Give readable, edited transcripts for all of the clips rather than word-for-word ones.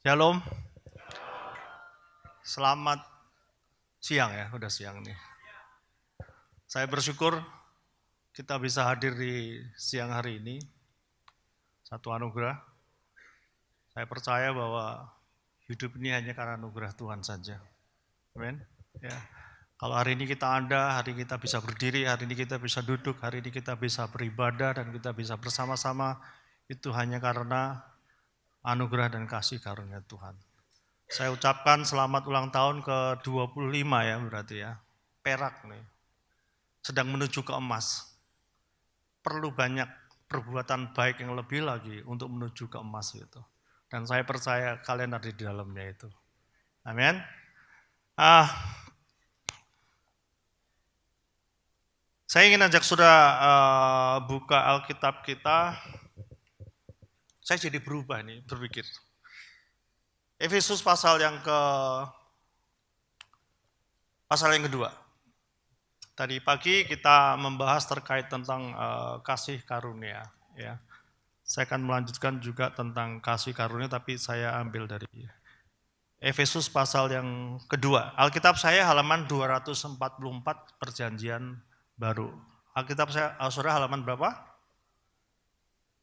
Shalom, selamat siang ya, udah siang nih. Saya bersyukur kita bisa hadir di siang hari ini, satu anugerah. Saya percaya bahwa hidup ini hanya karena anugerah Tuhan saja. Amin. Ya. Kalau hari ini kita ada, hari ini kita bisa berdiri, hari ini kita bisa duduk, hari ini kita bisa beribadah dan kita bisa bersama-sama, itu hanya karena anugerah dan kasih karunia Tuhan. Saya ucapkan selamat ulang tahun ke-25 ya berarti ya. Perak nih. Sedang menuju ke emas. Perlu banyak perbuatan baik yang lebih lagi untuk menuju ke emas itu. Dan saya percaya kalian ada di dalamnya itu. Amin. Saya ingin ajak saudara buka Alkitab kita. Saya jadi berubah nih berpikir. Efesus pasal yang kedua. Tadi pagi kita membahas terkait tentang kasih karunia. Ya. Saya akan melanjutkan juga tentang kasih karunia, tapi saya ambil dari Efesus pasal yang kedua. Alkitab saya halaman 244 perjanjian baru. Alkitab saya, saudara halaman berapa?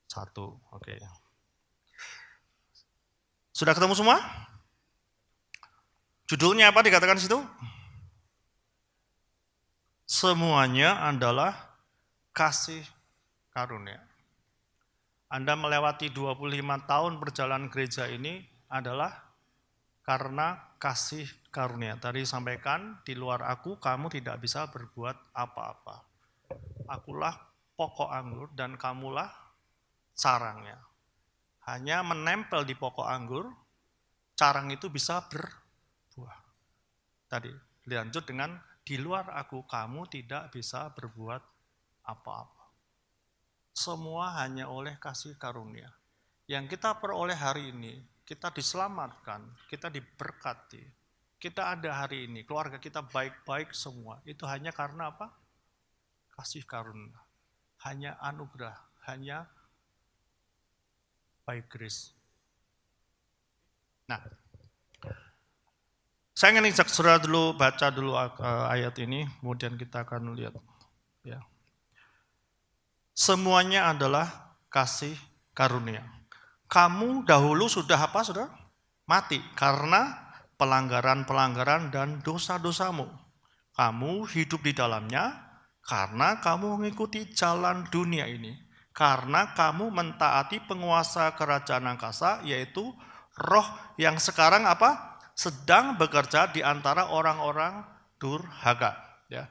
1, oke. Sudah ketemu semua? Judulnya apa dikatakan situ? Semuanya adalah kasih karunia. Anda melewati 25 tahun perjalanan gereja ini adalah karena kasih karunia. Tadi sampaikan, di luar aku kamu tidak bisa berbuat apa-apa. Akulah pokok anggur dan kamulah carangnya. Hanya menempel di pokok anggur, carang itu bisa berbuah. Tadi dilanjut dengan di luar aku kamu tidak bisa berbuat apa-apa. Semua hanya oleh kasih karunia. Yang kita peroleh hari ini, kita diselamatkan, kita diberkati, kita ada hari ini, keluarga kita baik-baik semua. Itu hanya karena apa? Kasih karunia. Hanya anugerah, hanya by grace. Nah, saya ingin ajak saudara dulu baca dulu ayat ini, kemudian kita akan lihat. Ya. Semuanya adalah kasih karunia. Kamu dahulu sudah apa, saudara? Mati karena pelanggaran-pelanggaran dan dosa-dosamu. Kamu hidup di dalamnya karena kamu mengikuti jalan dunia ini. Karena kamu mentaati penguasa kerajaan angkasa, yaitu roh yang sekarang apa? Sedang bekerja di antara orang-orang durhaka. Ya.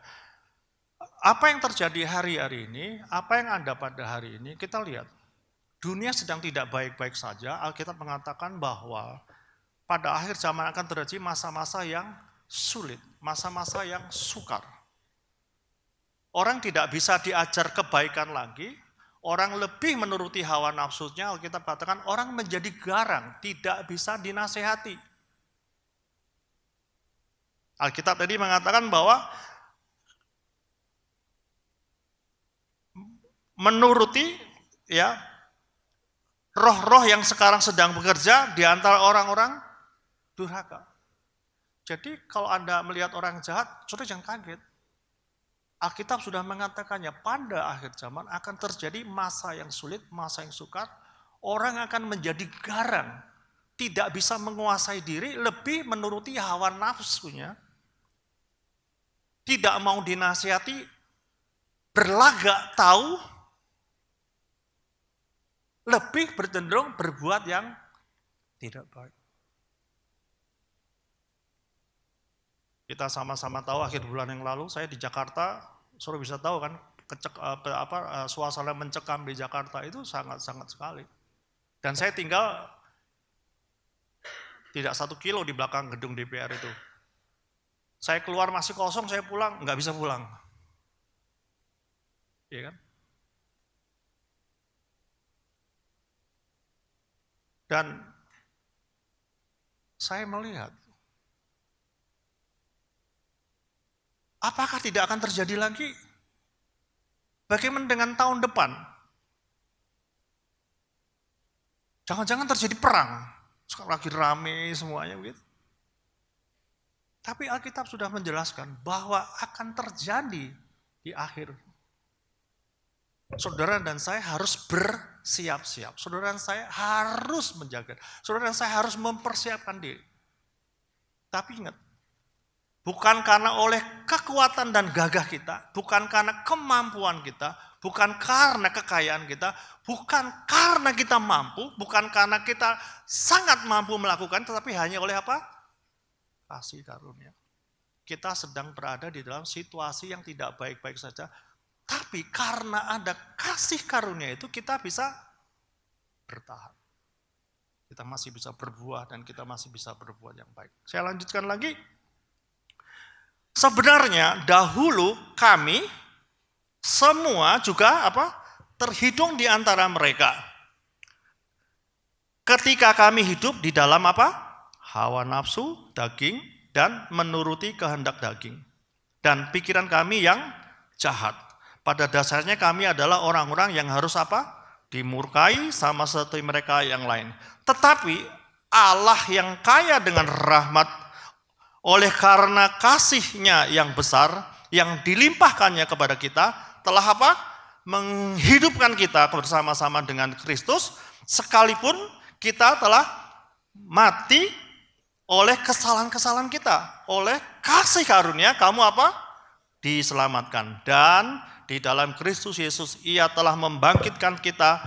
Apa yang terjadi hari-hari ini, apa yang ada pada hari ini, kita lihat. Dunia sedang tidak baik-baik saja. Alkitab mengatakan bahwa pada akhir zaman akan terjadi masa-masa yang sulit, masa-masa yang sukar. Orang tidak bisa diajar kebaikan lagi, orang lebih menuruti hawa nafsunya. Alkitab katakan orang menjadi garang, tidak bisa dinasehati. Alkitab tadi mengatakan bahwa menuruti ya roh-roh yang sekarang sedang bekerja di antara orang-orang durhaka. Jadi kalau Anda melihat orang jahat, saudara jangan kaget. Alkitab sudah mengatakannya, pada akhir zaman akan terjadi masa yang sulit, masa yang sukar. Orang akan menjadi garang, tidak bisa menguasai diri, lebih menuruti hawa nafsunya. Tidak mau dinasihati, berlagak tahu, lebih bercenderung berbuat yang tidak baik. Kita sama-sama tahu akhir bulan yang lalu saya di Jakarta, saudara bisa tahu kan, suasana mencekam di Jakarta itu sangat-sangat sekali. Dan saya tinggal tidak 1 kilo di belakang gedung DPR itu. Saya keluar masih kosong, saya pulang, nggak bisa pulang. Iya kan? Dan saya melihat, apakah tidak akan terjadi lagi? Bagaimana dengan tahun depan? Jangan-jangan terjadi perang. Sekarang lagi rame semuanya begitu. Tapi Alkitab sudah menjelaskan bahwa akan terjadi di akhir. Saudara dan saya harus bersiap-siap. Saudara dan saya harus menjaga. Saudara dan saya harus mempersiapkan diri. Tapi ingat, bukan karena oleh kekuatan dan gagah kita, bukan karena kemampuan kita, bukan karena kekayaan kita, bukan karena kita mampu, bukan karena kita sangat mampu melakukan, tetapi hanya oleh apa? Kasih karunia. Kita sedang berada di dalam situasi yang tidak baik-baik saja, tapi karena ada kasih karunia itu kita bisa bertahan. Kita masih bisa berbuah dan kita masih bisa berbuat yang baik. Saya lanjutkan lagi. Sebenarnya dahulu kami semua juga terhitung di antara mereka. Ketika kami hidup di dalam hawa nafsu, daging, dan menuruti kehendak daging. Dan pikiran kami yang jahat. Pada dasarnya kami adalah orang-orang yang harus dimurkai sama seperti mereka yang lain. Tetapi Allah yang kaya dengan rahmat, oleh karena kasih-Nya yang besar, yang dilimpahkannya kepada kita, telah menghidupkan kita bersama-sama dengan Kristus, sekalipun kita telah mati oleh kesalahan-kesalahan kita. Oleh kasih karunia kamu diselamatkan. Dan di dalam Kristus Yesus Ia telah membangkitkan kita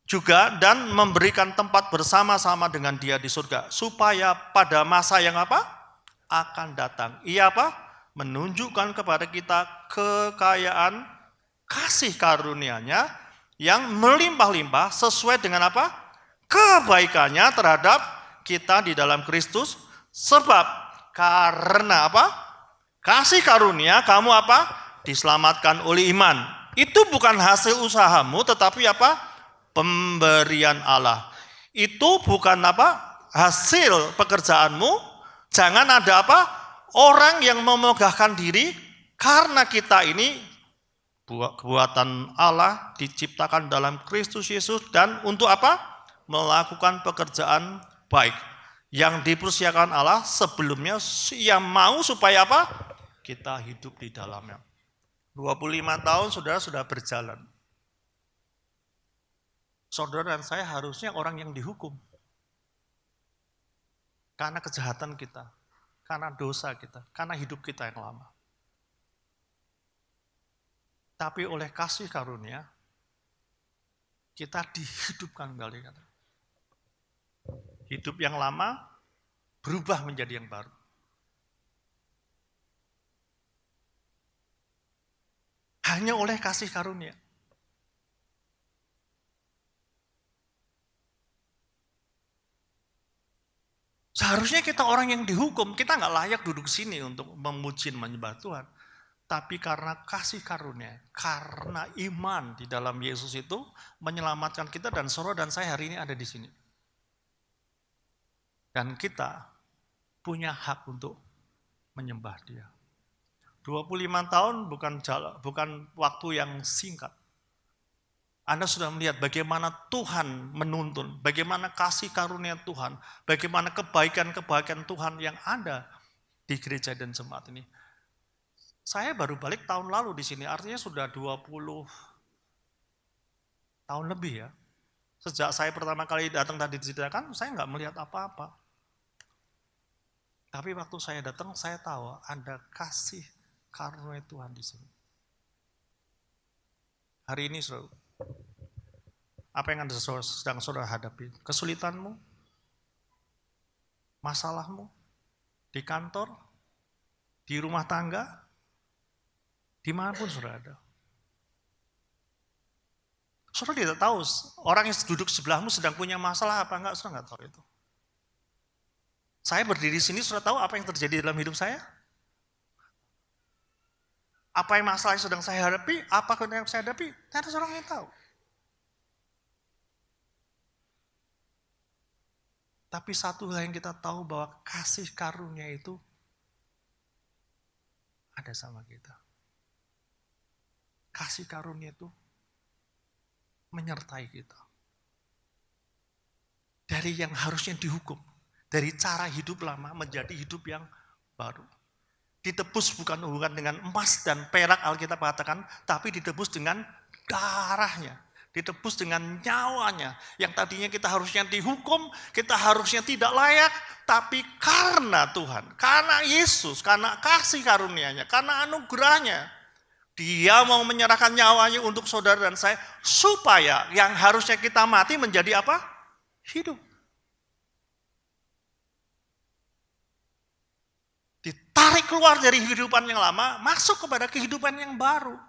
juga dan memberikan tempat bersama-sama dengan Dia di surga, supaya pada masa yang akan datang Ia menunjukkan kepada kita kekayaan kasih karunia-Nya yang melimpah-limpah sesuai dengan kebaikannya terhadap kita di dalam Kristus. Sebab karena kasih karunia kamu diselamatkan oleh iman. Itu bukan hasil usahamu, tetapi pemberian Allah. Itu bukan hasil pekerjaanmu. Jangan ada orang yang memegahkan diri, karena kita ini buatan Allah, diciptakan dalam Kristus Yesus, dan untuk melakukan pekerjaan baik yang dipersiapkan Allah sebelumnya. Ia mau supaya kita hidup di dalamnya. 25 tahun saudara sudah berjalan. Saudara dan saya harusnya orang yang dihukum. Karena kejahatan kita, karena dosa kita, karena hidup kita yang lama. Tapi oleh kasih karunia, kita dihidupkan kembali. Hidup yang lama berubah menjadi yang baru. Hanya oleh kasih karunia. Seharusnya kita orang yang dihukum, kita nggak layak duduk sini untuk memuji dan menyembah Tuhan. Tapi karena kasih karunia, karena iman di dalam Yesus itu menyelamatkan kita, dan saudara dan saya hari ini ada di sini. Dan kita punya hak untuk menyembah Dia. 25 tahun bukan waktu yang singkat. Anda sudah melihat bagaimana Tuhan menuntun, bagaimana kasih karunia Tuhan, bagaimana kebaikan-kebaikan Tuhan yang ada di gereja dan jemaat ini. Saya baru balik tahun lalu di sini, artinya sudah 20 tahun lebih ya. Sejak saya pertama kali datang tadi diceritakan, saya nggak melihat apa-apa. Tapi waktu saya datang, saya tahu ada kasih karunia Tuhan di sini. Hari ini, saudara, apa yang sedang saudara hadapi? Kesulitanmu? Masalahmu? Di kantor? Di rumah tangga? Dimanapun saudara ada. Saudara tidak tahu, orang yang duduk sebelahmu sedang punya masalah apa enggak, saudara enggak tahu itu. Saya berdiri di sini, saudara tahu apa yang terjadi dalam hidup saya? Apa yang masalah yang sedang saya hadapi? Apa yang saya hadapi? Tidak ada seorang yang tahu. Tapi satu hal yang kita tahu, bahwa kasih karunia itu ada sama kita. Kasih karunia itu menyertai kita. Dan dari yang harusnya dihukum. Dari cara hidup lama menjadi hidup yang baru. Ditebus bukan dengan emas dan perak Alkitab katakan, tapi ditebus dengan darahnya. Ditebus dengan nyawanya. Yang tadinya kita harusnya dihukum, kita harusnya tidak layak, tapi karena Tuhan, karena Yesus, karena kasih karunia-Nya, karena anugerahnya, Dia mau menyerahkan nyawanya untuk saudara dan saya, supaya yang harusnya kita mati menjadi apa? Hidup. Ditarik keluar dari kehidupan yang lama, masuk kepada kehidupan yang baru.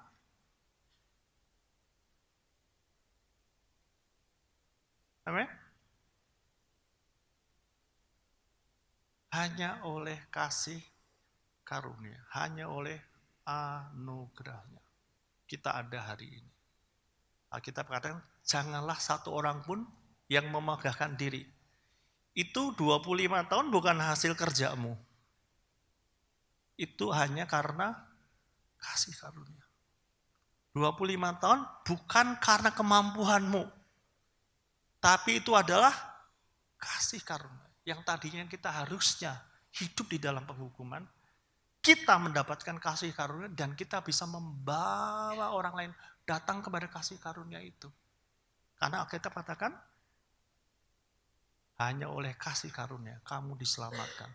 Amin. Hanya oleh kasih karunia, hanya oleh anugerahnya kita ada hari ini. Alkitab katakan, janganlah satu orang pun yang memegahkan diri. Itu 25 tahun bukan hasil kerjamu. Itu hanya karena kasih karunia. 25 tahun bukan karena kemampuanmu. Tapi itu adalah kasih karunia. Yang tadinya kita harusnya hidup di dalam penghukuman, kita mendapatkan kasih karunia dan kita bisa membawa orang lain datang kepada kasih karunia itu. Karena Alkitab katakan, hanya oleh kasih karunia kamu diselamatkan.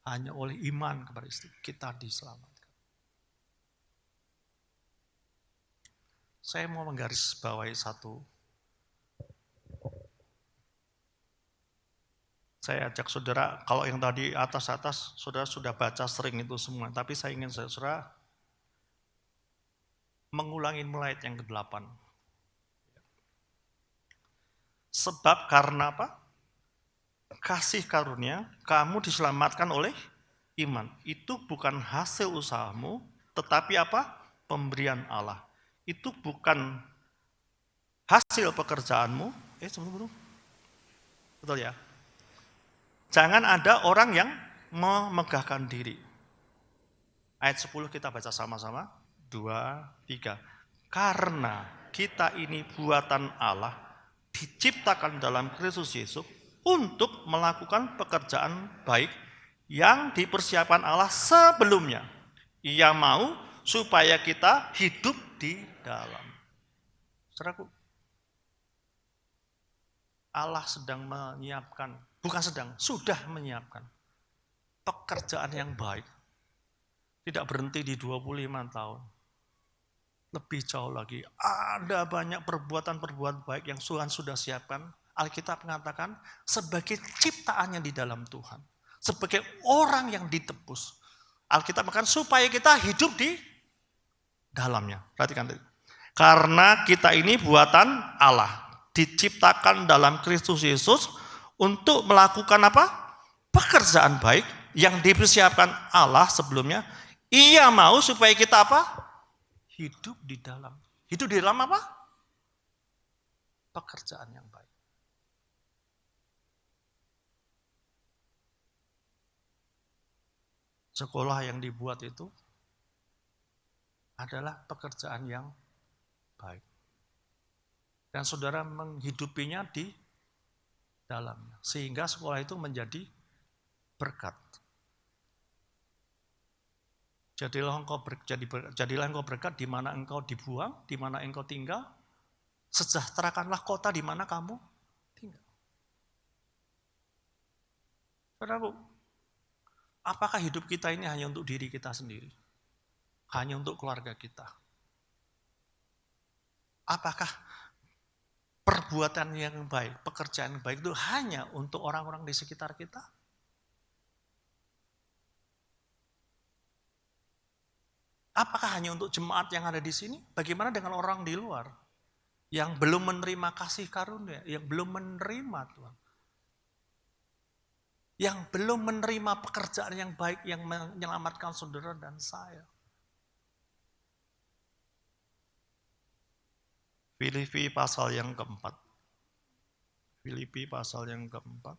Hanya oleh iman kepada Kristus kita diselamatkan. Saya mau menggarisbawahi satu. Saya ajak saudara, kalau yang tadi atas-atas, saudara sudah baca sering itu semua. Tapi saya ingin saudara mengulangi mulai ayat yang ke-8. Sebab karena apa? Kasih karunia, kamu diselamatkan oleh iman. Itu bukan hasil usahamu, tetapi apa? Pemberian Allah. Itu bukan hasil pekerjaanmu. Betul ya? Jangan ada orang yang memegahkan diri. Ayat 10 kita baca sama-sama. 2, 3. Karena kita ini buatan Allah, diciptakan dalam Kristus Yesus, untuk melakukan pekerjaan baik yang dipersiapkan Allah sebelumnya. Ia mau supaya kita hidup di dalam. Saudaraku, Allah sedang menyiapkan, bukan sedang, sudah menyiapkan pekerjaan yang baik. Tidak berhenti di 25 tahun. Lebih jauh lagi, ada banyak perbuatan-perbuatan baik yang Tuhan sudah siapkan. Alkitab mengatakan sebagai ciptaannya di dalam Tuhan. Sebagai orang yang ditebus. Alkitab mengatakan supaya kita hidup di dalamnya. Perhatikan. Karena kita ini buatan Allah. Diciptakan dalam Kristus Yesus untuk melakukan apa? Pekerjaan baik yang dipersiapkan Allah sebelumnya. Ia mau supaya kita apa? Hidup di dalam. Hidup di dalam apa? Pekerjaan yang baik. Sekolah yang dibuat itu adalah pekerjaan yang baik. Dan saudara menghidupinya di dalamnya. Sehingga sekolah itu menjadi berkat. Jadilah engkau berkat di mana engkau dibuang, di mana engkau tinggal. Sejahterakanlah kota di mana kamu tinggal. Saudaraku, apakah hidup kita ini hanya untuk diri kita sendiri? Hanya untuk keluarga kita? Apakah perbuatan yang baik, pekerjaan yang baik itu hanya untuk orang-orang di sekitar kita? Apakah hanya untuk jemaat yang ada di sini? Bagaimana dengan orang di luar? Yang belum menerima kasih karunia, yang belum menerima Tuhan. Yang belum menerima pekerjaan yang baik yang menyelamatkan saudara dan saya. Filipi pasal yang keempat. Filipi pasal yang keempat.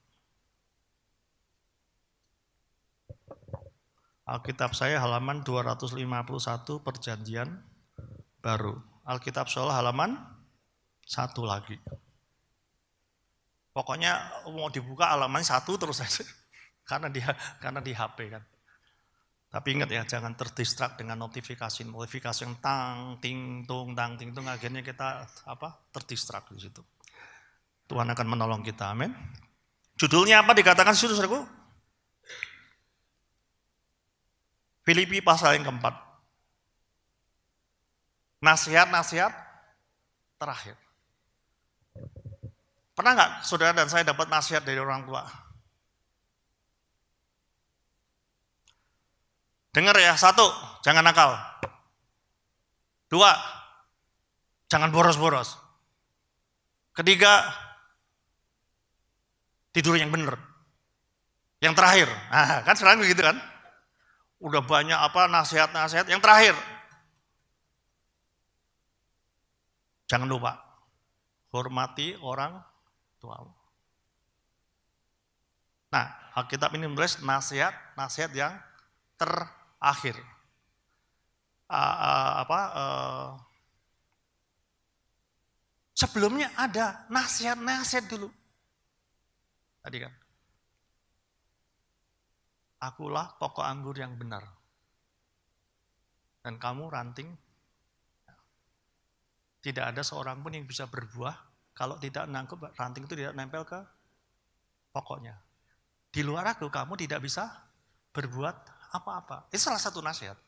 Alkitab saya halaman 251 Perjanjian Baru. Alkitab Salah halaman 1 lagi. Pokoknya mau dibuka halaman 1 terus saja. Karena di HP kan. Tapi ingat ya, jangan terdistrak dengan notifikasi yang tang, ting, tung, akhirnya kita terdistrak di situ. Tuhan akan menolong kita, amin. Judulnya apa dikatakan saudaraku? Filipi pasal yang keempat. Nasihat-nasihat terakhir. Pernah nggak saudara dan saya dapat nasihat dari orang tua? Dengar ya, 1, jangan nakal. 2, jangan boros-boros. 3, tidur yang benar. Yang terakhir, nah, kan sekarang begitu kan? Udah banyak nasihat-nasihat. Yang terakhir, jangan lupa hormati orang tuamu. Nah, Alkitab ini menulis nasihat yang terakhir. Sebelumnya ada nasihat dulu. Tadi kan. Akulah pokok anggur yang benar. Dan kamu ranting. Tidak ada seorang pun yang bisa berbuah kalau tidak nangkep ranting itu tidak nempel ke pokoknya. Di luar aku kamu tidak bisa berbuat apa-apa. Itu salah satu nasihat.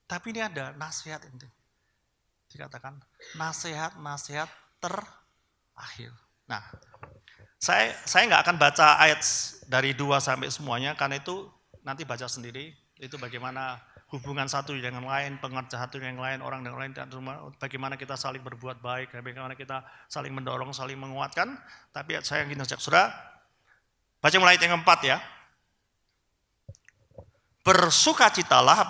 Tapi ini ada nasihat ini. Dikatakan nasihat terakhir. Nah, saya nggak akan baca ayat dari 2 sampai semuanya, karena itu nanti baca sendiri, itu bagaimana hubungan satu dengan lain, pengerjaan satu dengan lain, orang dengan lain, dan bagaimana kita saling berbuat baik, bagaimana kita saling mendorong, saling menguatkan. Tapi saya ingin ajak saudara, baca mulai ayat yang 4 ya. Bersukacitalah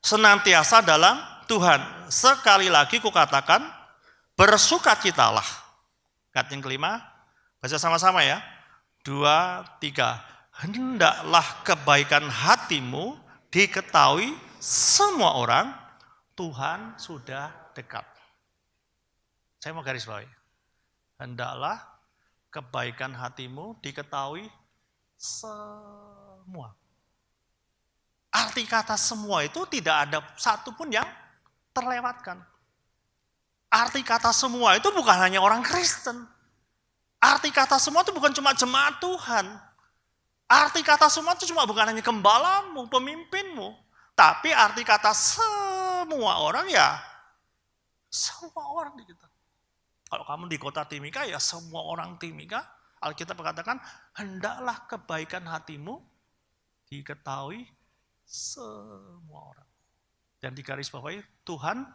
senantiasa dalam Tuhan. Sekali lagi kukatakan, bersukacitalah. Ayat yang kelima, baca sama-sama ya. 2, 3. Hendaklah kebaikan hatimu diketahui semua orang, Tuhan sudah dekat. Saya mau garis bawahi. Hendaklah kebaikan hatimu diketahui semua. Arti kata semua itu tidak ada satupun yang terlewatkan. Arti kata semua itu bukan hanya orang Kristen. Arti kata semua itu bukan cuma jemaat Tuhan. Arti kata semua itu cuma bukan hanya gembalamu, pemimpinmu. Tapi arti kata semua orang ya, semua orang di kita. Kalau kamu di kota Timika ya semua orang Timika. Alkitab mengatakan, hendaklah kebaikan hatimu diketahui semua orang. Dan di garis bawahi, Tuhan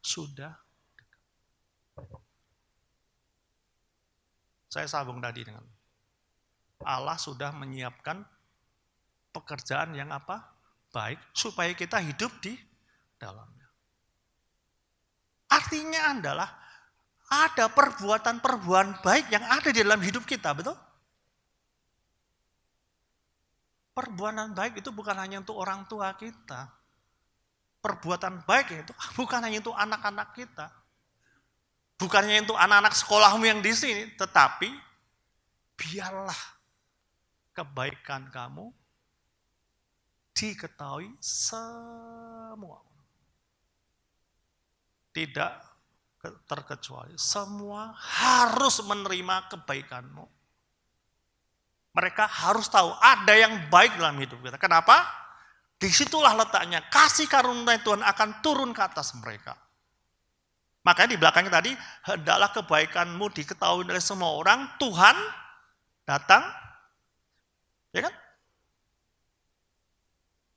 sudah dekat. Saya sambung tadi dengan Allah sudah menyiapkan pekerjaan yang baik supaya kita hidup di dalamnya. Artinya adalah ada perbuatan-perbuatan baik yang ada di dalam hidup kita, betul? Perbuatan baik itu bukan hanya untuk orang tua kita. Perbuatan baik itu bukan hanya untuk anak-anak kita. Bukan hanya untuk anak-anak sekolahmu yang di sini, tetapi biarlah kebaikan kamu diketahui semua. Tidak terkecuali. Semua harus menerima kebaikanmu. Mereka harus tahu ada yang baik dalam hidup kita. Kenapa? Disitulah letaknya kasih karunia Tuhan akan turun ke atas mereka. Makanya di belakangnya tadi, hendaklah kebaikanmu diketahui oleh semua orang, Tuhan datang, ya kan?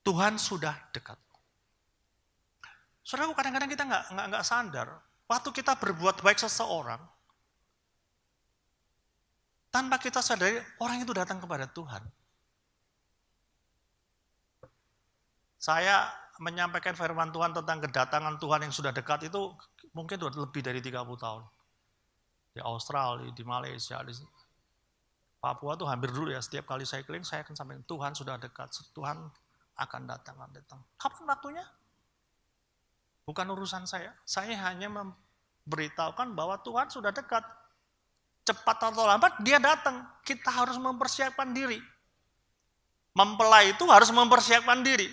Tuhan sudah dekat. Saudara, kadang-kadang kita nggak sadar, waktu kita berbuat baik seseorang, tanpa kita sadari, orang itu datang kepada Tuhan. Saya menyampaikan firman Tuhan tentang kedatangan Tuhan yang sudah dekat itu mungkin lebih dari 30 tahun. Di Australia, di Malaysia, di Papua tuh hampir dulu ya, setiap kali saya keliling saya akan sampaikan Tuhan sudah dekat, Tuhan akan datang. Kapan waktunya? Bukan urusan saya hanya beritahukan bahwa Tuhan sudah dekat. Cepat atau lambat dia datang. Kita harus mempersiapkan diri. Mempelai itu harus mempersiapkan diri.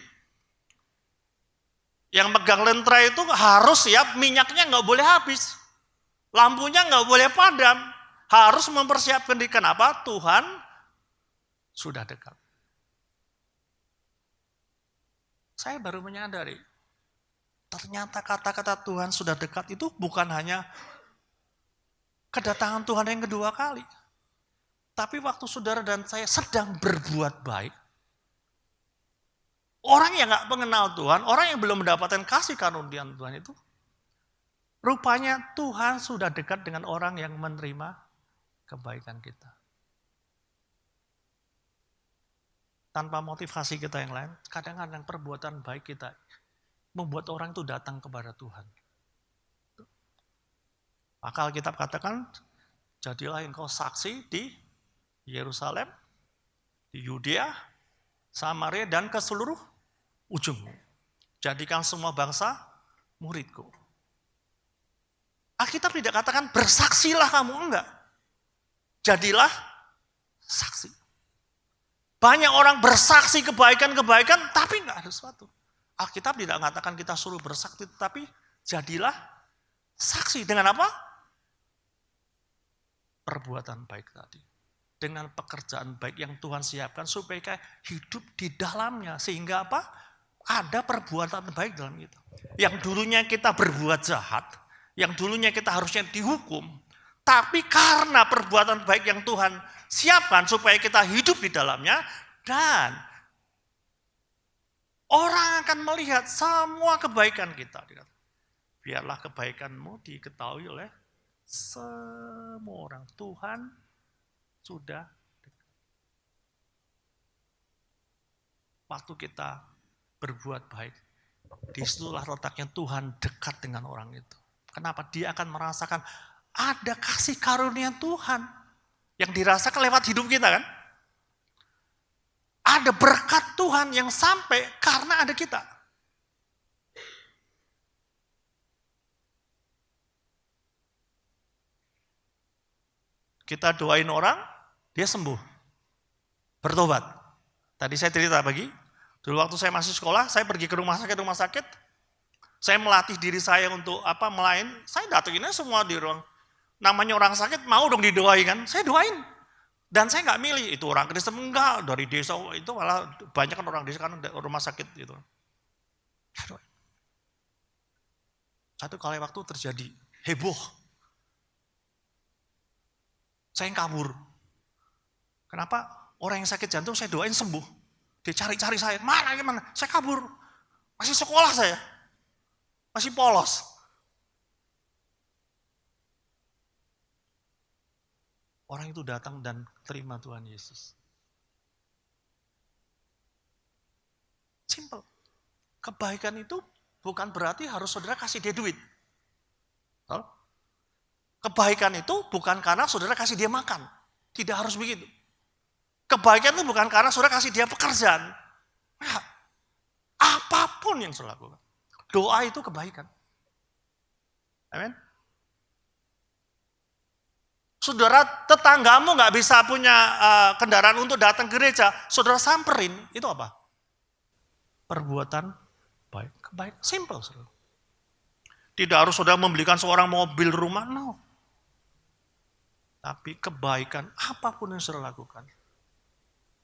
Yang megang lentera itu harus siap, minyaknya nggak boleh habis. Lampunya nggak boleh padam. Harus mempersiapkan diri. Kenapa? Tuhan sudah dekat. Saya baru menyadari, ternyata kata-kata Tuhan sudah dekat itu bukan hanya kedatangan Tuhan yang kedua kali. Tapi waktu saudara dan saya sedang berbuat baik, orang yang gak mengenal Tuhan, orang yang belum mendapatkan kasih karunia Tuhan itu, rupanya Tuhan sudah dekat dengan orang yang menerima kebaikan kita. Tanpa motivasi kita yang lain, kadang-kadang perbuatan baik kita membuat orang itu datang kepada Tuhan. Maka Alkitab katakan, jadilah engkau saksi di Yerusalem, di Yudea, Samaria, dan ke seluruh ujung. Jadikan semua bangsa muridku. Alkitab tidak katakan bersaksilah kamu, enggak. Jadilah saksi. Banyak orang bersaksi kebaikan-kebaikan, tapi enggak ada sesuatu. Alkitab tidak mengatakan kita suruh bersaksi, tapi jadilah saksi. Dengan apa? Perbuatan baik tadi. Dengan pekerjaan baik yang Tuhan siapkan supaya kita hidup di dalamnya. Sehingga apa? Ada perbuatan baik dalam kita. Yang dulunya kita berbuat jahat, yang dulunya kita harusnya dihukum, tapi karena perbuatan baik yang Tuhan siapkan supaya kita hidup di dalamnya, dan orang akan melihat semua kebaikan kita. Biarlah kebaikanmu diketahui oleh semua orang. Tuhan sudah dekat. Waktu kita berbuat baik, disitulah letaknya Tuhan dekat dengan orang itu. Kenapa? Dia akan merasakan ada kasih karunia Tuhan yang dirasakan lewat hidup kita kan. Ada berkat Tuhan yang sampai karena ada kita. Kita doain orang, dia sembuh. Bertobat. Tadi saya cerita pagi, dulu waktu saya masih sekolah, saya pergi ke rumah sakit, saya melatih diri saya untuk melayani, saya datanginnya semua di ruang. Namanya orang sakit, mau dong didoain kan, saya doain. Dan saya nggak milih, itu orang Kristen enggak, dari desa, itu malah banyak kan orang desa kan rumah sakit gitu. Satu kali waktu terjadi, heboh. Saya yang kabur. Kenapa? Orang yang sakit jantung saya doain sembuh. Dia cari-cari saya, mana? Saya kabur. Masih sekolah saya. Masih polos. Orang itu datang dan terima Tuhan Yesus. Simple. Kebaikan itu bukan berarti harus saudara kasih dia duit. Kebaikan itu bukan karena saudara kasih dia makan. Tidak harus begitu. Kebaikan itu bukan karena saudara kasih dia pekerjaan. Nah, apapun yang saudara lakukan. Doa itu kebaikan. Amin. Saudara tetanggamu nggak bisa punya kendaraan untuk datang ke gereja, saudara samperin, itu apa? Perbuatan baik. Kebaikan, simple. Saudara. Tidak harus saudara membelikan seorang mobil, rumah, no. Tapi kebaikan, apapun yang saudara lakukan,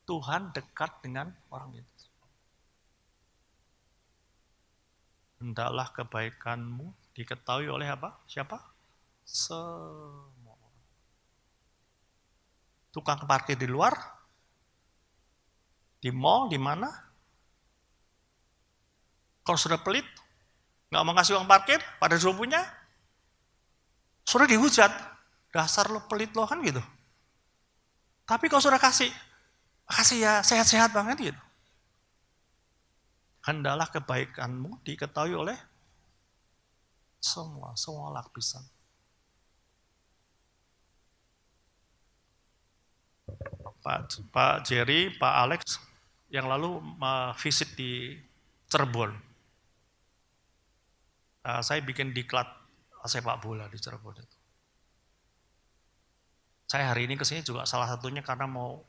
Tuhan dekat dengan orang itu. Hendaklah kebaikanmu diketahui oleh apa? Siapa? Semua orang. Tukang parkir di luar, di mall, di mana? Kalau sudah pelit, nggak mau kasih uang parkir, pada sudah punya, sudah dihujat. Dasar lo pelit lo kan gitu. Tapi kalau sudah kasih ya sehat-sehat banget gitu. Hendaklah kebaikanmu diketahui oleh semua lapisan. Pak Jerry, Pak Alex yang lalu visit di Cirebon. Saya bikin diklat sepak bola di Cirebon itu. Saya hari ini kesini juga salah satunya karena mau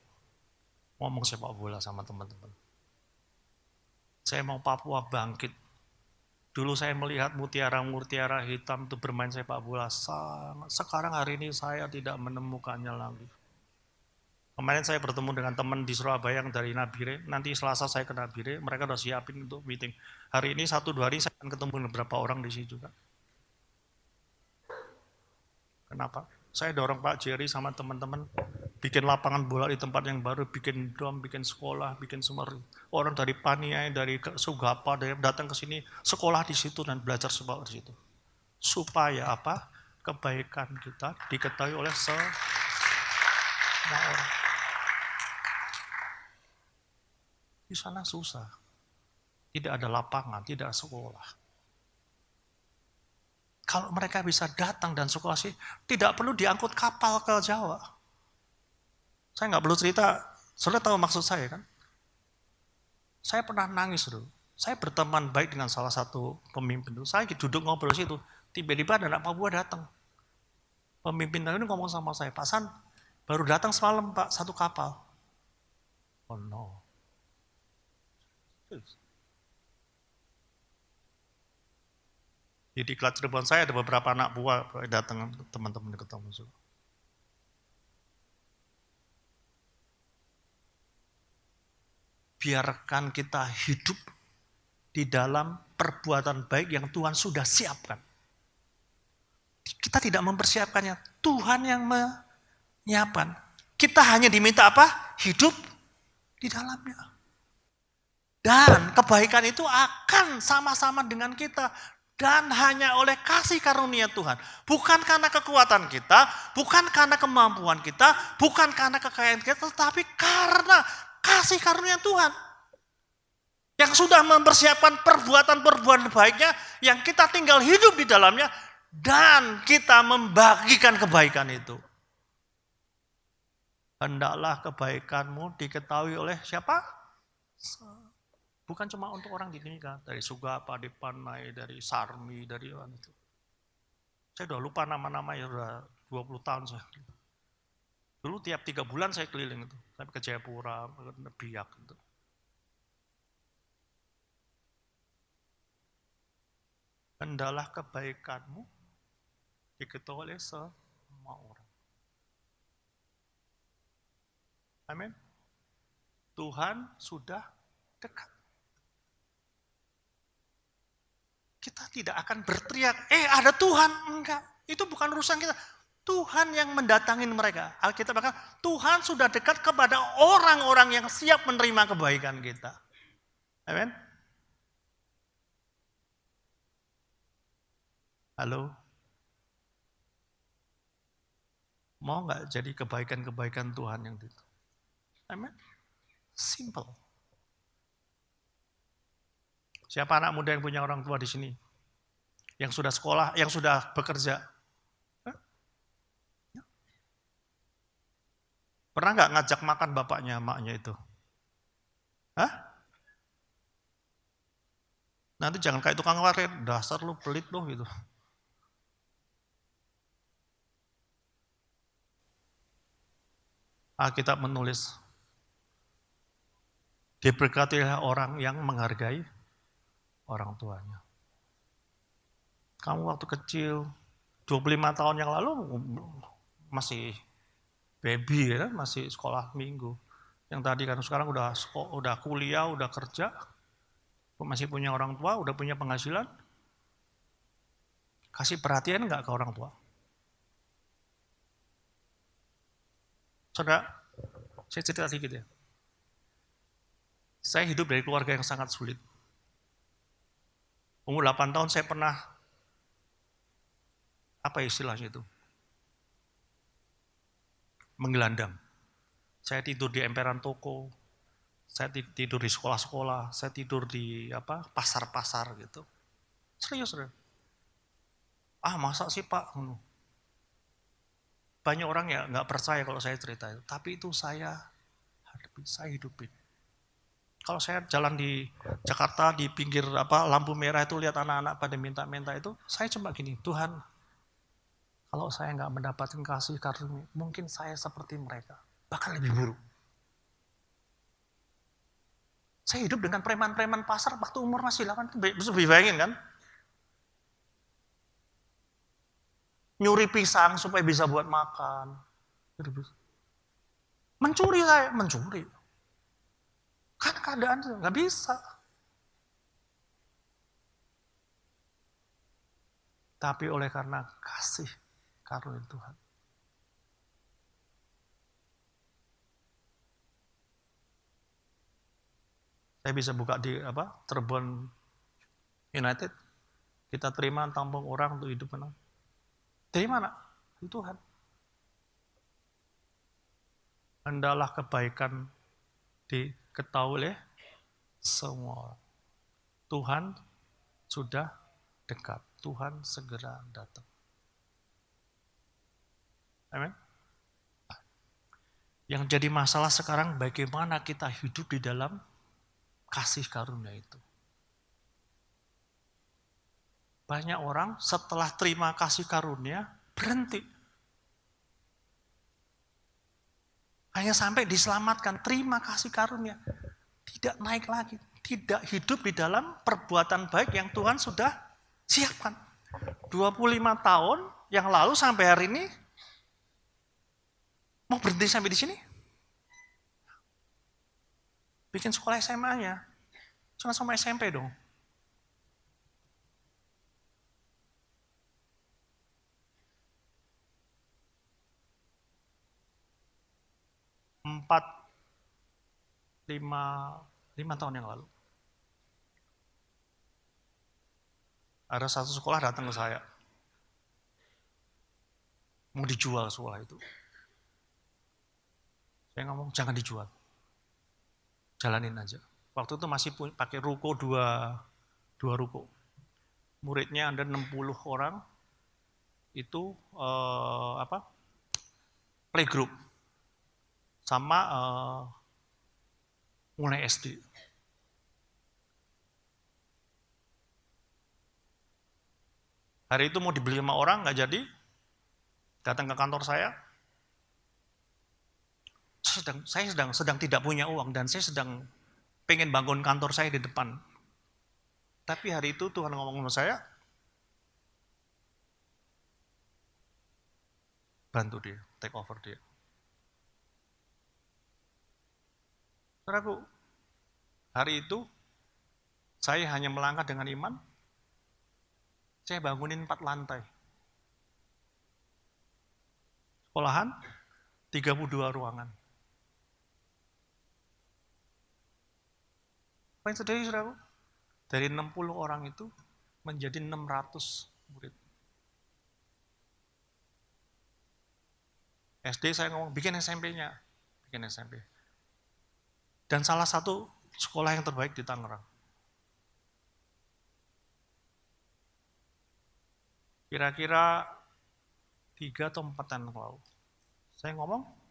ngomong sepak bola sama teman-teman. Saya mau Papua bangkit. Dulu saya melihat mutiara-mutiara hitam itu bermain sepak bola. Sekarang hari ini saya tidak menemukannya lagi. Kemarin saya bertemu dengan teman di Surabaya yang dari Nabire. Nanti Selasa saya ke Nabire. Mereka udah siapin untuk meeting. Hari ini 1-2 hari saya akan ketemu dengan beberapa orang di sini juga. Kenapa? Saya dorong Pak Jerry sama teman-teman bikin lapangan bola di tempat yang baru, bikin dom, bikin sekolah, bikin semua. Orang dari Paniai, dari Sugapa, dari datang ke sini sekolah di situ dan belajar sepak di situ. Supaya apa? Kebaikan kita diketahui oleh semua orang. Di sana susah. Tidak ada lapangan, tidak ada sekolah. Kalau mereka bisa datang dan sekolah sih, tidak perlu diangkut kapal ke Jawa. Saya nggak perlu cerita, saudara tahu maksud saya kan? Saya pernah nangis dulu. Saya berteman baik dengan salah satu pemimpin itu. Saya duduk ngobrol situ, tiba-tiba ada anak Papua datang. Pemimpin ini ngomong sama saya, Pak San, baru datang semalam Pak, satu kapal. Oh no. Di diklat Cirebon saya ada beberapa anak buah datang teman-teman ketemu. Biarkan kita hidup di dalam perbuatan baik yang Tuhan sudah siapkan. Kita tidak mempersiapkannya, Tuhan yang menyiapkan. Kita hanya diminta apa? Hidup di dalamnya. Dan kebaikan itu akan sama-sama dengan kita. Dan hanya oleh kasih karunia Tuhan. Bukan karena kekuatan kita, bukan karena kemampuan kita, bukan karena kekayaan kita, tetapi karena kasih karunia Tuhan. Yang sudah mempersiapkan perbuatan-perbuatan baiknya, yang kita tinggal hidup di dalamnya, dan kita membagikan kebaikan itu. Hendaklah kebaikanmu diketahui oleh siapa? Bukan cuma untuk orang di Timika, dari Sugapa, di Panai, dari Sarmi, dari mana itu. Saya udah lupa nama-nama ya, udah 20 tahun saya. Dulu tiap 3 bulan saya keliling itu, sampai ke Jayapura, ke Biak itu. Hendaklah kebaikanmu diketahui oleh semua orang. Amin. Tuhan sudah dekat. Kita tidak akan berteriak, ada Tuhan. Enggak, itu bukan urusan kita. Tuhan yang mendatangin mereka. Alkitab berkata, Tuhan sudah dekat kepada orang-orang yang siap menerima kebaikan kita. Amin. Halo? Mau nggak jadi kebaikan-kebaikan Tuhan yang itu? Amin. Simple. Siapa anak muda yang punya orang tua di sini? Yang sudah sekolah, yang sudah bekerja? Pernah nggak ngajak makan bapaknya, emaknya itu? Hah? Nanti jangan kayak tukang parkir, dasar lu pelit lu gitu. Alkitab menulis, diberkatilah orang yang menghargai orang tuanya. Kamu waktu kecil, 25 tahun yang lalu masih baby ya, masih sekolah minggu. Yang tadi kan sekarang udah kuliah, udah kerja, masih punya orang tua, udah punya penghasilan. Kasih perhatian enggak ke orang tua? Saudara, saya cerita sedikit ya. Saya hidup dari keluarga yang sangat sulit. Umur 8 tahun saya pernah, apa istilahnya itu? Menggelandang. Saya tidur di emperan toko, saya tidur di sekolah-sekolah, saya tidur di pasar-pasar gitu. Serius, saudara. Masa sih Pak? Banyak orang ya nggak percaya kalau saya cerita itu, tapi itu saya hidupin. Kalau saya jalan di Jakarta di pinggir lampu merah itu lihat anak-anak pada minta-minta itu, saya cuma gini, Tuhan, Kalau saya nggak mendapatkan kasih karunia, mungkin saya seperti mereka, bahkan lebih buruk. Saya hidup dengan preman-preman pasar waktu umur masih 8, bisa bayangin kan? Nyuri pisang supaya bisa buat makan. Mencuri saya, mencuri. Kan keadaan nggak bisa. Tapi oleh karena kasih karunia Tuhan. Saya bisa buka di Cirebon United. Kita terima tampung orang untuk hidup menang. Dari mana? Dari Tuhan. Hendaklah kebaikan diketahui oleh semua orang. Tuhan sudah dekat. Tuhan segera datang. Amin. Yang jadi masalah sekarang bagaimana kita hidup di dalam kasih karunia itu. Banyak orang setelah terima kasih karunia berhenti. Hanya sampai diselamatkan, terima kasih karunia. Tidak naik lagi, tidak hidup di dalam perbuatan baik yang Tuhan sudah siapkan. 25 tahun yang lalu sampai hari ini, mau berhenti sampai di sini? Bikin sekolah SMA-nya, cuma sama SMP dong. lima tahun yang lalu. Ada satu sekolah datang ke saya. Mau dijual sekolah itu. Saya ngomong, jangan dijual. Jalanin aja. Waktu itu masih pakai ruko dua ruko. Muridnya ada 60 orang. Itu playgroup. Sama mulai SD. Hari itu mau dibeli sama orang, nggak jadi. Datang ke kantor saya. Saya sedang tidak punya uang dan saya sedang pengen bangun kantor saya di depan. Tapi hari itu Tuhan ngomong sama saya, bantu dia, take over dia. Saudaraku, hari itu saya hanya melangkah dengan iman, saya bangunin 4 lantai. Sekolahan, 32 ruangan. Apa yang terjadi, saudaraku? Dari 60 orang itu menjadi 600 murid. SD saya ngomong, bikin SMP-nya. Bikin SMP. Dan salah satu sekolah yang terbaik di Tangerang. Kira-kira 3 atau 4 tahun lalu. Saya ngomong,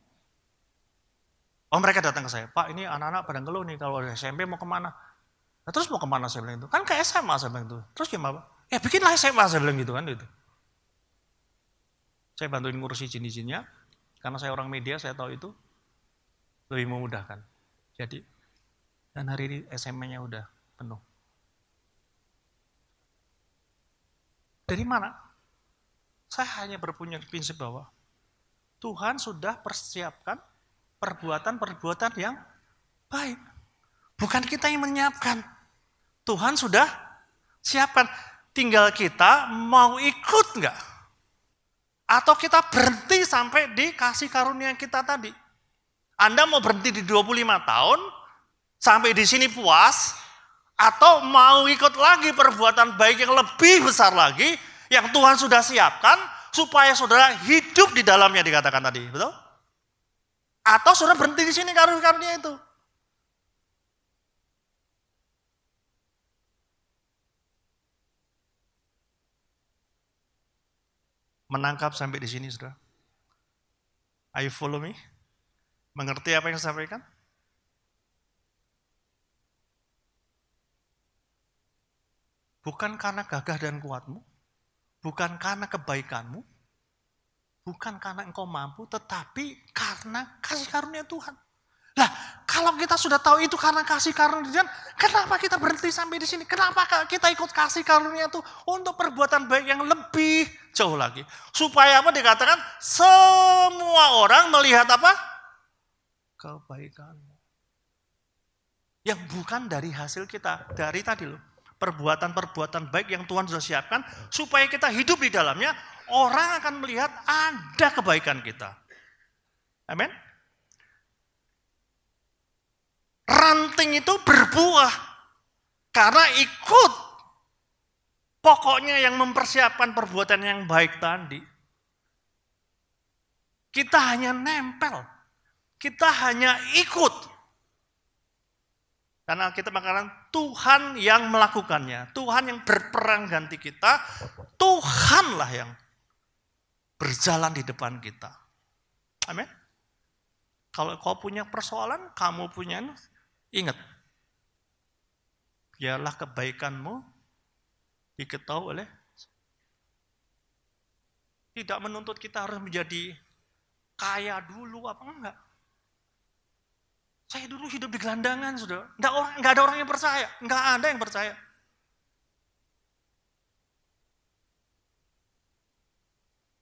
mereka datang ke saya, Pak ini anak-anak pada ngeluh nih kalau SMP mau kemana? Nah, terus mau kemana saya bilang itu? Kan ke SMA saya bilang itu. Terus gimana? Ya bikinlah SMA saya bilang gitu kan. Gitu. Saya bantuin ngurus izin-izinnya, karena saya orang media saya tahu itu lebih memudahkan. Jadi, dan hari ini SMA-nya udah penuh. Dari mana? Saya hanya berpunya prinsip bahwa Tuhan sudah persiapkan perbuatan-perbuatan yang baik. Bukan kita yang menyiapkan. Tuhan sudah siapkan. Tinggal kita mau ikut enggak? Atau kita berhenti sampai di kasih karunia kita tadi. Anda mau berhenti di 25 tahun, sampai di sini puas, atau mau ikut lagi perbuatan baik yang lebih besar lagi, yang Tuhan sudah siapkan, supaya saudara hidup di dalamnya dikatakan tadi, betul? Atau saudara berhenti di sini karunia itu. Menangkap sampai di sini, saudara? Are you follow me? Mengerti apa yang saya sampaikan? Bukan karena gagah dan kuatmu, bukan karena kebaikanmu, Bukan karena engkau mampu, tetapi karena kasih karunia Tuhan. Nah, kalau kita sudah tahu itu karena kasih karunia Tuhan, kenapa kita berhenti sampai di sini? Kenapa kita ikut kasih karunia itu untuk perbuatan baik yang lebih jauh lagi? Supaya apa dikatakan? Semua orang melihat apa? Kebaikanmu. Yang bukan dari hasil kita, dari tadi loh. Perbuatan-perbuatan baik yang Tuhan sudah siapkan, supaya kita hidup di dalamnya, orang akan melihat ada kebaikan kita. Amin. Ranting itu berbuah karena ikut pokoknya yang mempersiapkan perbuatan yang baik tadi. Kita hanya nempel, kita hanya ikut. Karena kita mengatakan Tuhan yang melakukannya, Tuhan yang berperang ganti kita, Tuhanlah yang berjalan di depan kita. Amin. Kalau kau punya persoalan, kamu punya, ingat, biarlah kebaikanmu diketahui oleh, tidak menuntut kita harus menjadi kaya dulu apa enggak. Saya dulu hidup di gelandangan, sudah. Enggak ada orang yang percaya, enggak ada yang percaya.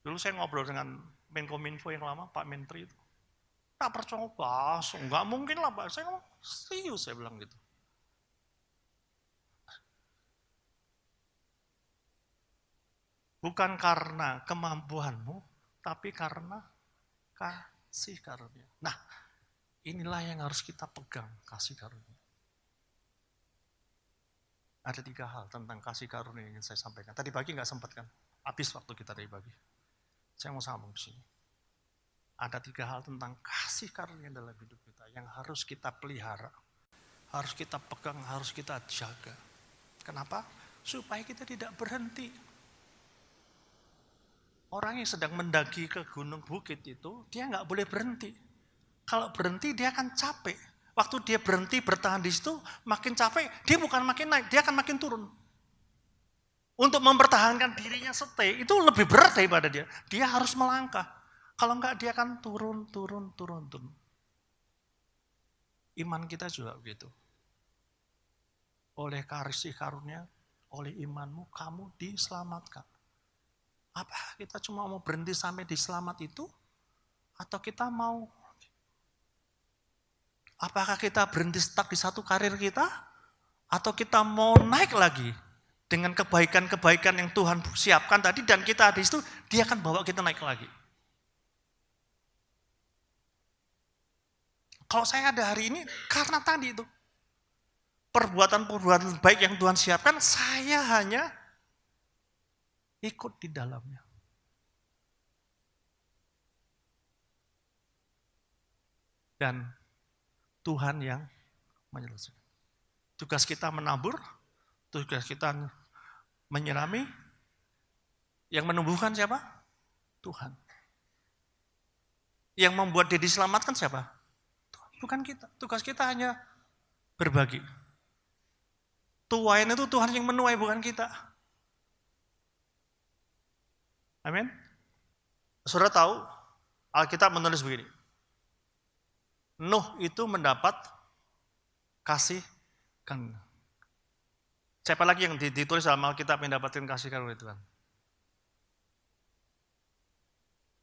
Dulu saya ngobrol dengan Menkominfo yang lama, Pak Menteri itu. Tak percaya, enggak mungkin lah Pak. Saya ngomong, serius saya bilang gitu. Bukan karena kemampuanmu, tapi karena kasih karunia. Nah, inilah yang harus kita pegang, kasih karunia. Ada 3 hal tentang kasih karunia yang ingin saya sampaikan. Tadi pagi nggak sempat kan? Habis waktu kita tadi pagi. Saya mau sambung ke sini. Ada 3 hal tentang kasih karunia dalam hidup kita yang harus kita pelihara, harus kita pegang, harus kita jaga. Kenapa? Supaya kita tidak berhenti. Orang yang sedang mendaki ke gunung bukit itu, dia nggak boleh berhenti. Kalau berhenti dia akan capek. Waktu dia berhenti bertahan di situ, makin capek, dia bukan makin naik, dia akan makin turun. Untuk mempertahankan dirinya stay, itu lebih berat daripada dia. Dia harus melangkah. Kalau enggak dia akan turun. Iman kita juga begitu. Oleh kasih karunia, oleh imanmu, kamu diselamatkan. Apa kita cuma mau berhenti sampai di selamat itu? Atau kita mau, apakah kita berhenti stuck di satu karir kita? Atau kita mau naik lagi dengan kebaikan-kebaikan yang Tuhan siapkan tadi dan kita di situ, dia akan bawa kita naik lagi. Kalau saya ada hari ini, karena tadi itu, perbuatan-perbuatan baik yang Tuhan siapkan, saya hanya ikut di dalamnya. Dan Tuhan yang menyelesaikan. Tugas kita menabur, tugas kita menyirami, yang menumbuhkan siapa? Tuhan. Yang membuat dia diselamatkan siapa? Bukan kita. Tugas kita hanya berbagi. Tuain itu Tuhan yang menuai, bukan kita. Amin. Saudara tahu, Alkitab menulis begini. Nuh itu mendapat kasih karunia. Siapa lagi yang ditulis dalam Alkitab mendapatkan kasih karunia Tuhan?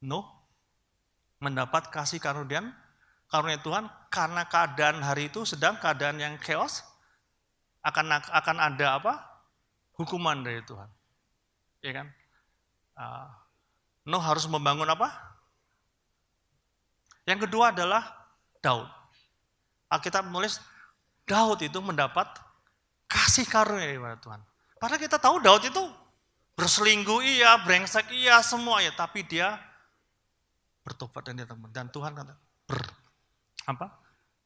Nuh mendapat kasih karunia Tuhan karena keadaan hari itu sedang keadaan yang chaos, akan ada apa? Hukuman dari Tuhan. Ya kan? Nuh harus membangun apa? Yang kedua adalah Daud. Alkitab menulis Daud itu mendapat kasih karunia dari Tuhan. Padahal kita tahu Daud itu berselingkuh iya, brengsek iya, semua ya, tapi dia bertobat dan Tuhan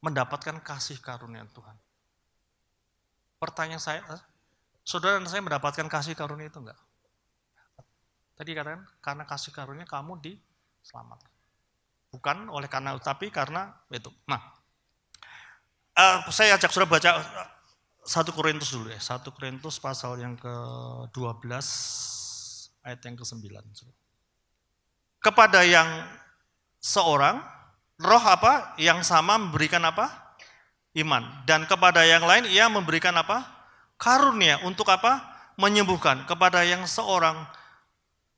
mendapatkan kasih karunia Tuhan. Pertanyaan saya, saudara dan saya mendapatkan kasih karunia itu enggak? Tadi katakan, karena kasih karunia kamu diselamatkan. Bukan oleh karena, tapi karena itu. Nah, saya ajak saudara baca 1 Korintus dulu ya. 1 Korintus pasal yang ke-12, ayat yang ke-9. Kepada yang seorang, roh apa? Yang sama memberikan apa? Iman. Dan kepada yang lain ia memberikan apa? Karunia. Untuk apa? Menyembuhkan. Kepada yang seorang,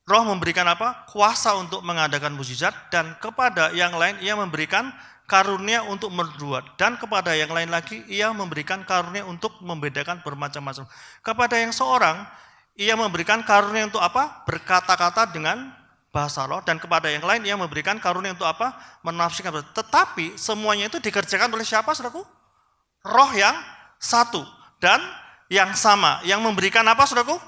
roh memberikan apa? Kuasa untuk mengadakan mukjizat. Dan kepada yang lain ia memberikan karunia untuk berbuat. Dan kepada yang lain lagi ia memberikan karunia untuk membedakan bermacam-macam. Kepada yang seorang ia memberikan karunia untuk apa? Berkata-kata dengan bahasa roh. Dan kepada yang lain ia memberikan karunia untuk apa? Menafsirkan. Tetapi semuanya itu dikerjakan oleh siapa, saudaraku? Roh yang satu dan yang sama. Yang memberikan apa, saudaraku?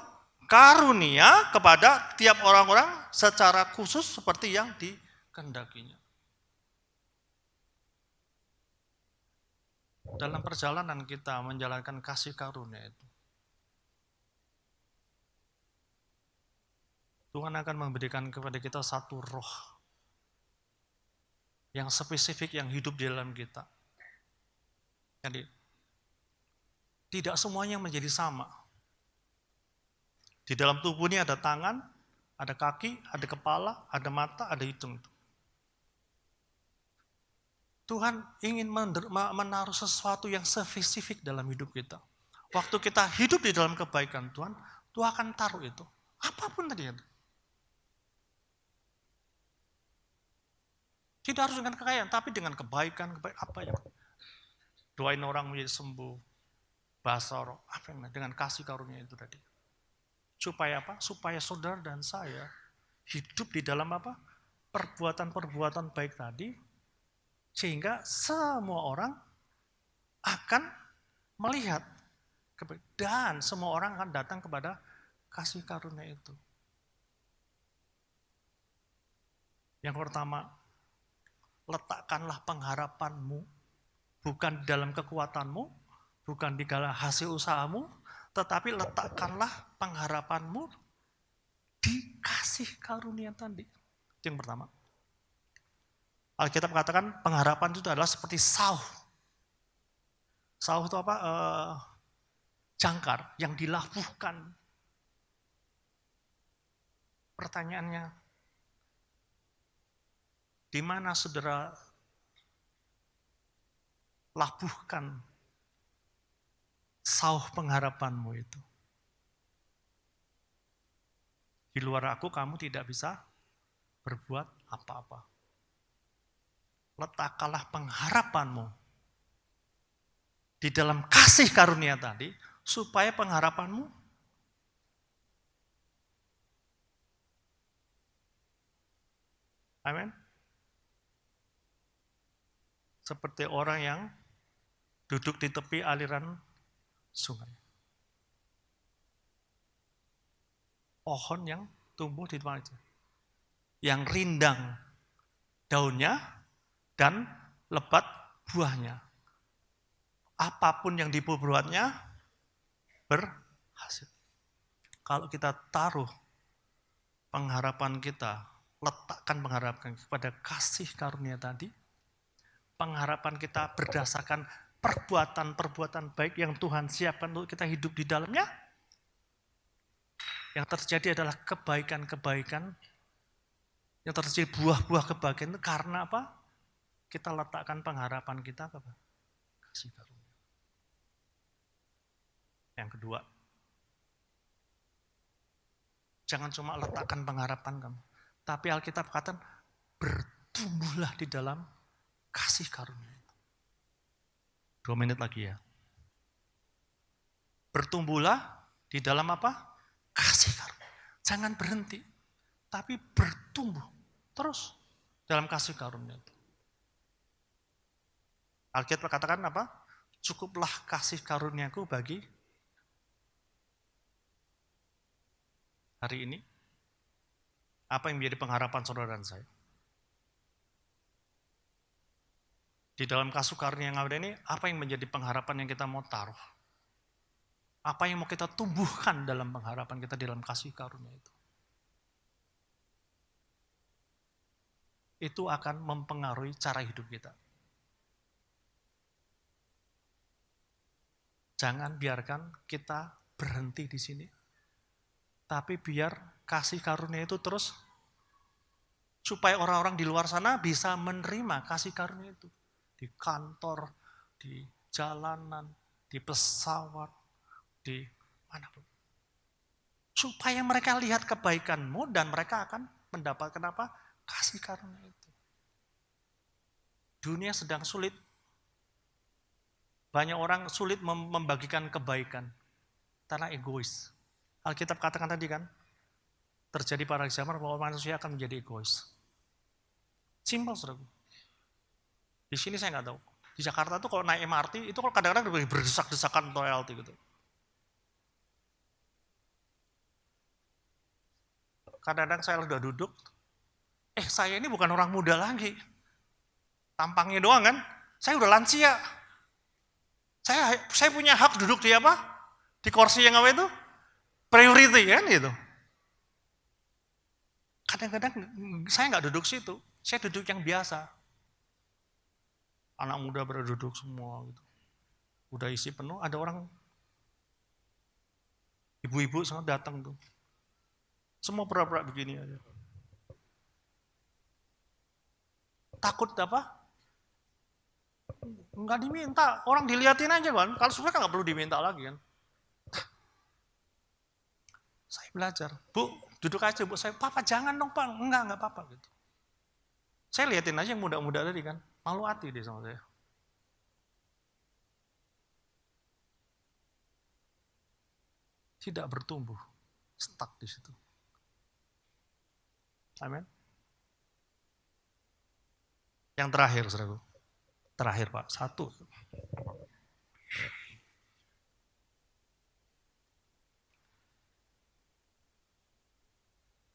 Karunia kepada tiap orang-orang secara khusus seperti yang dikehendakinya. Dalam perjalanan kita menjalankan kasih karunia itu, Tuhan akan memberikan kepada kita satu roh yang spesifik yang hidup di dalam kita. Jadi, tidak semuanya menjadi sama. Di dalam tubuh ini ada tangan, ada kaki, ada kepala, ada mata, ada hidung. Tuhan ingin menaruh sesuatu yang spesifik dalam hidup kita. Waktu kita hidup di dalam kebaikan Tuhan, Tuhan akan taruh itu. Apapun tadi itu. Tidak harus dengan kekayaan, tapi dengan kebaikan apa ya? Doain orang menjadi sembuh, bahasa roh, apa yang dengan kasih karunia itu tadi. Supaya apa? Supaya saudara dan saya hidup di dalam apa? Perbuatan-perbuatan baik tadi, sehingga semua orang akan melihat dan semua orang akan datang kepada kasih karunia itu. Yang pertama, letakkanlah pengharapanmu bukan dalam kekuatanmu, bukan di dalam hasil usahamu, tetapi letakkanlah pengharapanmu di kasih karunia tadi. Itu yang pertama. Alkitab katakan pengharapan itu adalah seperti sauh. Sauh itu apa? Jangkar yang dilabuhkan. Pertanyaannya, di mana saudara labuhkan sauh pengharapanmu itu? Di luar aku kamu tidak bisa berbuat apa-apa. Letakkanlah pengharapanmu di dalam kasih karunia tadi, supaya pengharapanmu amin. Seperti orang yang duduk di tepi aliran sungai. Pohon yang tumbuh di tempat itu. Yang rindang daunnya dan lebat buahnya. Apapun yang diperbuatnya berhasil. Kalau kita taruh pengharapan kita, letakkan pengharapan kepada kasih karunia tadi, pengharapan kita berdasarkan perbuatan-perbuatan baik yang Tuhan siapkan untuk kita hidup di dalamnya, yang terjadi adalah kebaikan-kebaikan, yang terjadi buah-buah kebaikan itu karena apa? Kita letakkan pengharapan kita kepada kasih karunia. Yang kedua, jangan cuma letakkan pengharapan kamu, tapi Alkitab katakan bertumbuhlah di dalam kasih karunia itu. 2 menit lagi ya. Bertumbuhlah di dalam apa? Kasih karunia. Jangan berhenti, tapi bertumbuh terus dalam kasih karunia itu. Alkitab katakan apa? Cukuplah kasih karuniaku bagi hari ini. Apa yang menjadi pengharapan saudara dan saya? Di dalam kasih karunia yang ada ini, apa yang menjadi pengharapan yang kita mau taruh? Apa yang mau kita tumbuhkan dalam pengharapan kita dalam kasih karunia itu? Itu akan mempengaruhi cara hidup kita. Jangan biarkan kita berhenti di sini. Tapi biar kasih karunia itu terus Supaya orang-orang di luar sana bisa menerima kasih karunia itu. Di kantor, di jalanan, di pesawat, di manapun. Supaya mereka lihat kebaikanmu dan mereka akan mendapatkan apa? Kasih karunia itu. Dunia sedang sulit. Banyak orang sulit membagikan kebaikan karena egois. Alkitab katakan tadi kan, terjadi pada zaman bahwa manusia akan menjadi egois. Simpel, saudara. Di sini saya nggak tahu. Di Jakarta tuh kalau naik MRT, itu kalau kadang-kadang berdesak-desakan atau LT gitu. Kadang-kadang saya udah duduk, saya ini bukan orang muda lagi. Tampangnya doang kan, saya udah lansia. Saya punya hak duduk di apa? Di kursi yang apa itu? Priority kan gitu. Kadang-kadang saya nggak duduk situ, saya duduk yang biasa. Anak muda berduduk semua gitu. Udah isi penuh, ada orang ibu-ibu semua datang tuh. Semua pura-pura begini aja. Takut apa? Enggak diminta, orang diliatin aja kan. Kalau sebenarnya kan nggak perlu diminta lagi kan. Saya belajar, Bu, duduk aja Bu. Papa jangan dong Pak, enggak apa-apa gitu. Saya liatin aja yang muda-muda tadi kan, malu hati dia sama saya. Tidak bertumbuh, stuck di situ. Amin. Yang terakhir, saudaraku. Terakhir Pak, 1.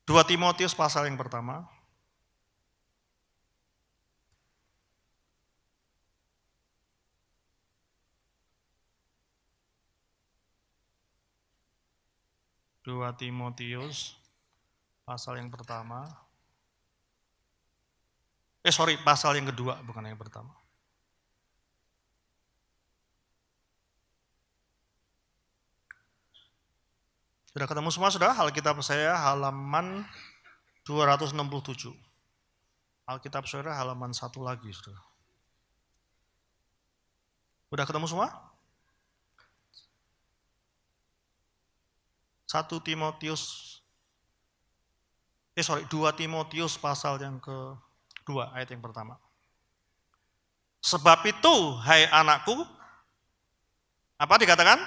2 Timotius pasal yang pertama. Dua Timotius pasal yang pertama. Pasal yang kedua, bukan yang pertama. Sudah ketemu semua sudah? Alkitab saya halaman 267. Alkitab saudara halaman 1 lagi sudah. Sudah ketemu semua? 2 Timotius pasal yang kedua, ayat yang pertama. Sebab itu, hai anakku, apa dikatakan?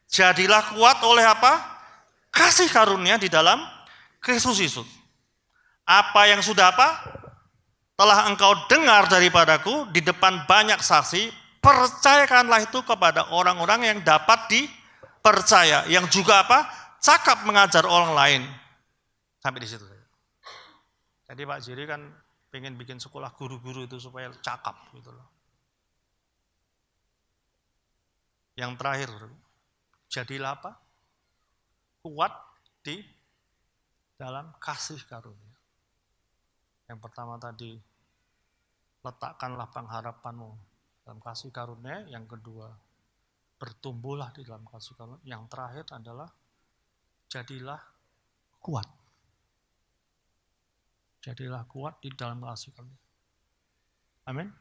Jadilah kuat oleh apa? Kasih karunia di dalam Kristus Yesus. Apa yang sudah apa? Telah engkau dengar daripadaku di depan banyak saksi, percayakanlah itu kepada orang-orang yang dapat dipercaya, yang juga apa? Cakap mengajar orang lain. Sampai di situ. Jadi Pak Jiri kan pengen bikin sekolah guru-guru itu supaya cakap gitu loh. Yang terakhir, jadilah apa? Kuat di dalam kasih karunia. Yang pertama tadi, letakkanlah pengharapanmu dalam kasih karunia. Yang kedua, bertumbuhlah di dalam kasih karunia. Yang terakhir adalah, jadilah kuat. Jadilah kuat di dalam kasih karunia. Amin.